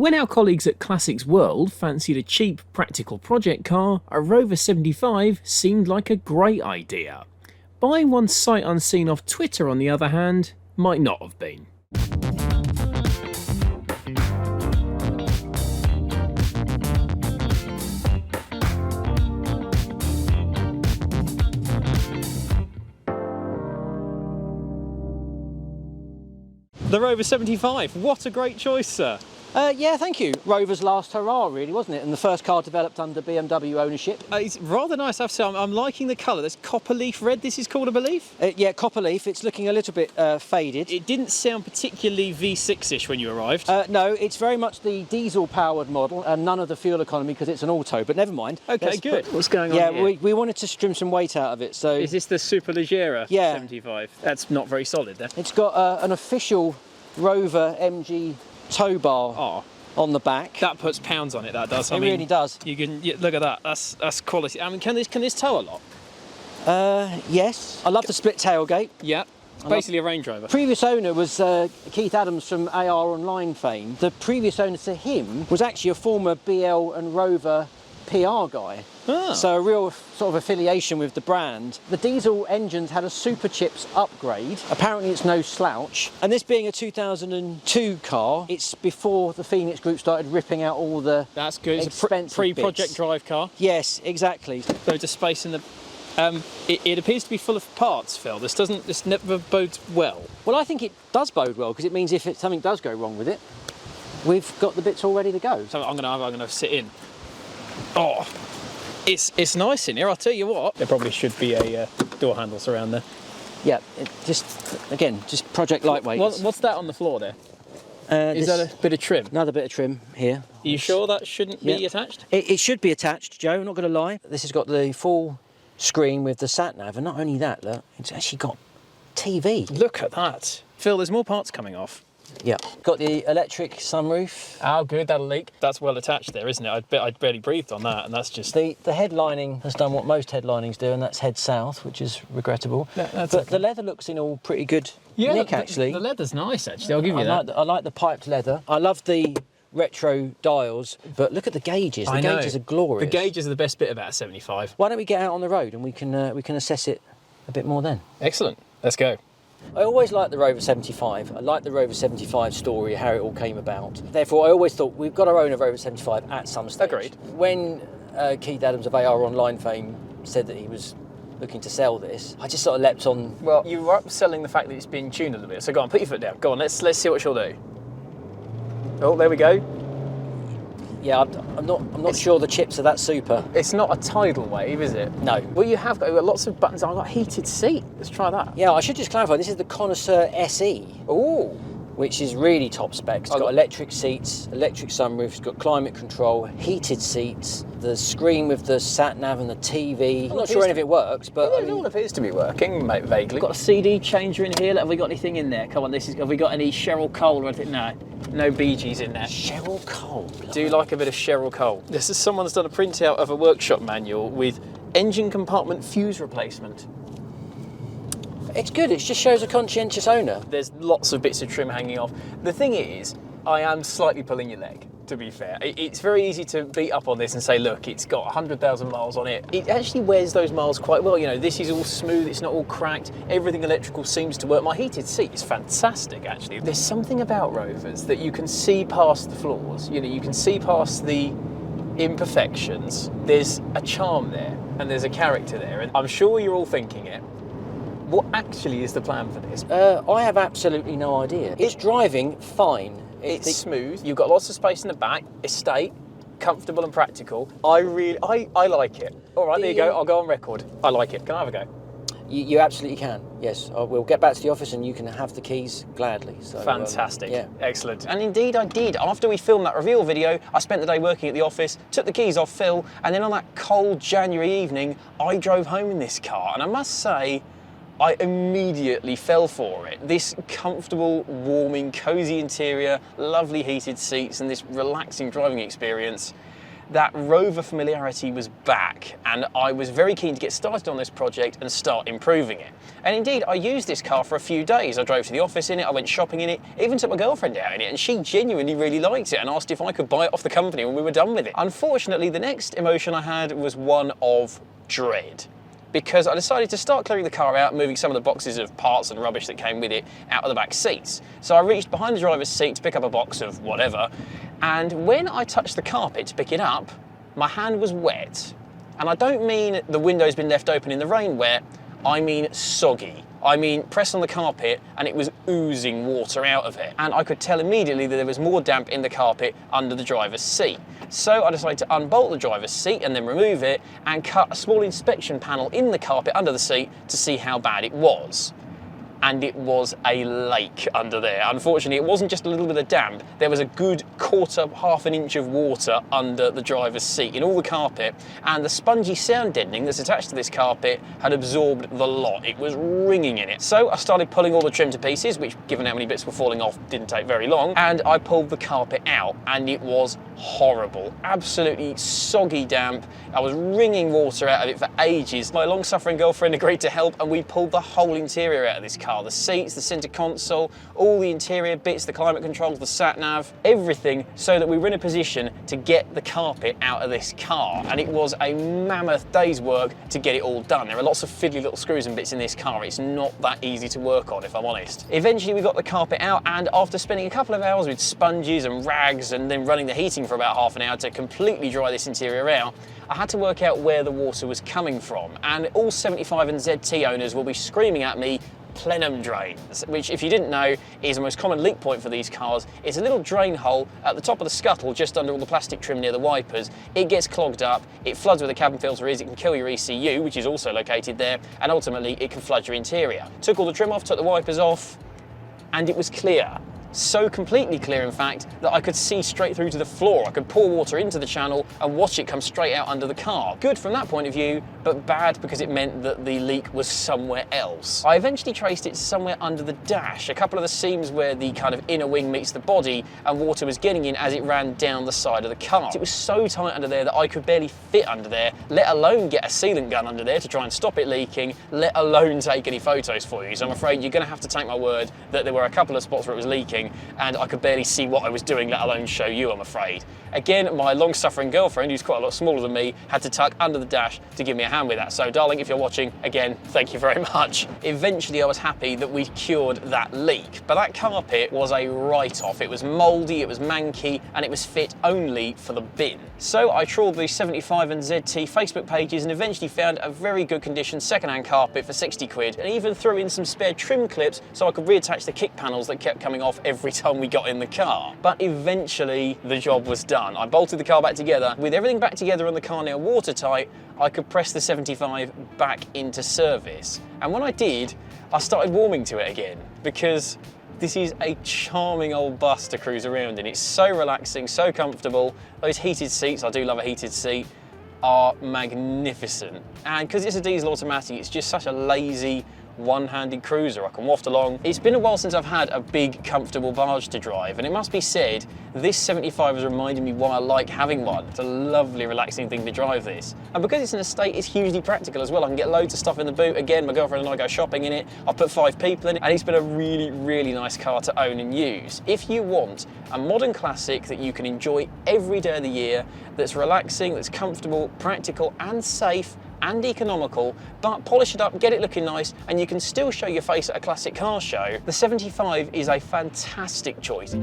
When our colleagues at Classics World fancied a cheap, practical project car, a Rover 75 seemed like a great idea. Buying one sight unseen off Twitter, on the other hand, might not have been. The Rover 75, what a great choice, sir. Yeah, thank you. Rover's last hurrah, really, wasn't it? And the first car developed under BMW ownership. It's rather nice, I have to say. I'm liking the colour. There's copper leaf red, this is called, I believe? Yeah, copper leaf. It's looking a little bit faded. It didn't sound particularly V6-ish when you arrived. No, it's very much the diesel-powered model and none of the fuel economy because it's an auto, but never mind. Okay, good. What's going on here? Yeah, we wanted to trim some weight out of it, so... Is this the Superleggera Yeah. 75? That's not very solid, then. It's got an official Rover MG tow bar on the back. That puts pounds on it, that does. It really does. You can look at that. That's quality. I mean, can this tow a lot? Yes. I love the split tailgate. Yeah. It's basically a Range Rover. Previous owner was Keith Adams from AR Online fame. The previous owner to him was actually a former BL and Rover PR guy. Ah. So a real sort of affiliation with the brand. The diesel engines had a Super Chips upgrade. Apparently it's no slouch. And this being a 2002 car, it's before the Phoenix Group started ripping out all the That's good. It's a pre-project drive car. Yes, exactly. Loads of space in the... it appears to be full of parts, Phil. This never bodes well. Well, I think it does bode well because it means if something does go wrong with it, we've got the bits all ready to go. So I'm gonna sit in. Oh, it's nice in here. I'll tell you what. There probably should be a door handles around there. Yeah, just project lightweight. What's that on the floor there? Is that a bit of trim? Another bit of trim here. Are you sure that shouldn't be attached? It should be attached, Joe. I'm not going to lie. This has got the full screen with the sat nav, and not only that, look, it's actually got TV. Look at that, Phil. There's more parts coming off. Yeah, got the electric sunroof. Oh, good, that'll leak. That's well attached there, isn't it? I bet I'd barely breathed on that, and that's just... The headlining has done what most headlinings do, and that's head south, which is regrettable. But the leather looks in all pretty good nick, actually. The leather's nice, actually, I'll give you that. I like the piped leather. I love the retro dials, but look at the gauges. The gauges are glorious. The gauges are the best bit about a 75. Why don't we get out on the road and we can assess it a bit more then? Excellent, let's go. I always liked the Rover 75. I like the Rover 75 story, how it all came about. Therefore, I always thought we've got to own a Rover 75 at some stage. Agreed. When Keith Adams of AR Online fame said that he was looking to sell this, I just sort of leapt on. Well, you were selling the fact that it's being tuned a little bit. So go on, put your foot down. Go on, let's see what she'll do. Oh, there we go. Yeah, I'm not sure the chips are that super. It's not a tidal wave, is it? No. Well, you've got lots of buttons. I've got heated seat. Let's try that. Yeah, I should just clarify. This is the Connoisseur SE. Ooh. Which is really top spec. It's got electric seats, electric sunroof, it's got climate control, heated seats, the screen with the sat nav and the TV. I'm not sure any of it works, but it all appears to be working, mate, vaguely. Got a CD changer in here. Have we got anything in there? Come on, have we got any Cheryl Cole or anything? No Bee Gees in there. Cheryl Cole. Do like a bit of Cheryl Cole. This is someone's done a printout of a workshop manual with engine compartment fuse replacement. It's good, it just shows a conscientious owner. There's lots of bits of trim hanging off. The thing is, I am slightly pulling your leg, to be fair. It's very easy to beat up on this and say, look, it's got 100,000 miles on it. It actually wears those miles quite well. You know, this is all smooth, it's not all cracked. Everything electrical seems to work. My heated seat is fantastic, actually. There's something about Rovers that you can see past the flaws. You know, you can see past the imperfections. There's a charm there, and there's a character there. And I'm sure you're all thinking it. What actually is the plan for this? I have absolutely no idea. It's driving fine. It's smooth. You've got lots of space in the back. Estate, comfortable and practical. I like it. All right, there you go. I'll go on record. I like it. Can I have a go? You absolutely can. Yes, we'll get back to the office and you can have the keys gladly. So, fantastic. Yeah. Excellent. And indeed I did. After we filmed that reveal video, I spent the day working at the office, took the keys off Phil, and then on that cold January evening, I drove home in this car. And I must say, I immediately fell for it. This comfortable, warming, cosy interior, lovely heated seats, and this relaxing driving experience. that Rover familiarity was back, and I was very keen to get started on this project and start improving it. And indeed, I used this car for a few days. I drove to the office in it, I went shopping in it, even took my girlfriend out in it, and she genuinely really liked it and asked if I could buy it off the company when we were done with it. Unfortunately, the next emotion I had was one of dread, because I decided to start clearing the car out, moving some of the boxes of parts and rubbish that came with it out of the back seats. So I reached behind the driver's seat to pick up a box of whatever, and when I touched the carpet to pick it up, my hand was wet. And I don't mean the window's been left open in the rain wet, I mean soggy. I mean, pressed on the carpet and it was oozing water out of it. And I could tell immediately that there was more damp in the carpet under the driver's seat. So I decided to unbolt the driver's seat and then remove it and cut a small inspection panel in the carpet under the seat to see how bad it was. And it was a lake under there. Unfortunately, it wasn't just a little bit of damp. There was a good quarter, half an inch of water under the driver's seat in all the carpet, and the spongy sound deadening that's attached to this carpet had absorbed the lot. It was ringing in it. So I started pulling all the trim to pieces, which, given how many bits were falling off, didn't take very long, and I pulled the carpet out, and it was horrible. Absolutely soggy damp. I was wringing water out of it for ages. My long-suffering girlfriend agreed to help, and we pulled the whole interior out of this car. The seats, the centre console, all the interior bits, the climate controls, the sat-nav, everything, so that we were in a position to get the carpet out of this car. And it was a mammoth day's work to get it all done. There are lots of fiddly little screws and bits in this car. It's not that easy to work on, if I'm honest. Eventually we got the carpet out, and after spending a couple of hours with sponges and rags and then running the heating for about half an hour to completely dry this interior out, I had to work out where the water was coming from. And all 75 and ZT owners will be screaming at me, plenum drains, which, if you didn't know, is the most common leak point for these cars. It's a little drain hole at the top of the scuttle, just under all the plastic trim near the wipers. It gets clogged up, it floods where the cabin filter is, it can kill your ECU, which is also located there, and ultimately it can flood your interior. Took all the trim off, took the wipers off, and it was clear. So completely clear, in fact, that I could see straight through to the floor. I could pour water into the channel and watch it come straight out under the car. Good from that point of view, but bad because it meant that the leak was somewhere else. I eventually traced it somewhere under the dash, a couple of the seams where the kind of inner wing meets the body, and water was getting in as it ran down the side of the car. It was so tight under there that I could barely fit under there, let alone get a sealant gun under there to try and stop it leaking, let alone take any photos for you. So I'm afraid you're going to have to take my word that there were a couple of spots where it was leaking, and I could barely see what I was doing, let alone show you, I'm afraid. Again, my long-suffering girlfriend, who's quite a lot smaller than me, had to tuck under the dash to give me a hand with that. So, darling, if you're watching, again, thank you very much. Eventually, I was happy that we cured that leak, but that carpet was a write-off. It was mouldy, it was manky, and it was fit only for the bin. So I trawled the 75 and ZT Facebook pages and eventually found a very good condition second-hand carpet for 60 quid, and even threw in some spare trim clips so I could reattach the kick panels that kept coming off every time we got in the car. But eventually the job was done. I bolted the car back together. With everything back together and the car now watertight, I could press the 75 back into service. And when I did, I started warming to it again, because this is a charming old bus to cruise around in. It's so relaxing, so comfortable. Those heated seats, I do love a heated seat, are magnificent. And because it's a diesel automatic, it's just such a lazy, one-handed cruiser. I can waft along. It's been a while since I've had a big, comfortable barge to drive, and it must be said, this 75 has reminded me why I like having one. It's a lovely, relaxing thing to drive this. And because it's an estate, it's hugely practical as well. I can get loads of stuff in the boot. Again, my girlfriend and I go shopping in it. I've put 5 people in it, and it's been a really, really nice car to own and use. If you want a modern classic that you can enjoy every day of the year, that's relaxing, that's comfortable, practical, and safe, and economical, but polish it up, get it looking nice, and you can still show your face at a classic car show, the 75 is a fantastic choice.